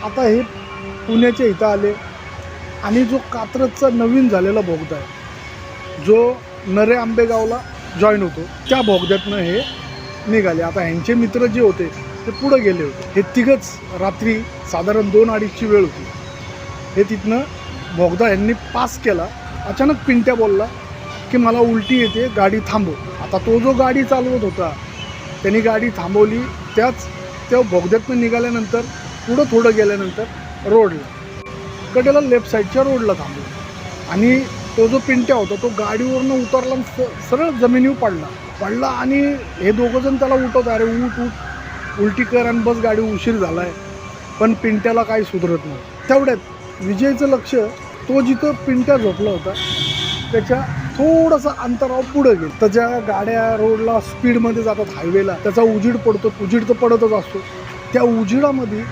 आता हे पुण्याच्या इथं आले आणि जो कात्रजचा नवीन झालेला बोगदा आहे, जो नरे आंबेगावला जॉईन होतो, त्या बोगद्यातनं हे निघाले. आता ह्यांचे मित्र जे होते ते पुढे गेले होते. हे तिघंच रात्री साधारण 2-2:30ची वेळ होती. हे तिथनं बोगदा यांनी पास केला. अचानक पिंट्या बोलला की मला उलटी येते, गाडी थांबव. आता तो जो गाडी चालवत होता त्यांनी गाडी थांबवली. त्या बोगद्यातनं निघाल्यानंतर पुढं थोडं गेल्यानंतर रोडला कडेला लेफ्ट साईडच्या रोडला थांबलो आणि तो जो पिंट्या होता तो गाडीवरनं उतरला आणि सरळ जमिनीवर पडला आणि हे दोघंजण त्याला उठवत, अरे उठ उलटी कर आणि बस, गाडी उशीर झाला आहे. पण पिंट्याला काही सुधरत नाही. तेवढ्यात विजयचं लक्ष तो जिथं पिंट्या झोपला होता त्याच्या थोडंसं अंतरावर पुढं गेलं. तर ज्या गाड्या रोडला स्पीडमध्ये जातात हायवेला, त्याचा उजीड पडतो, उजीड तर पडतच असतो. त्या उजिडामध्ये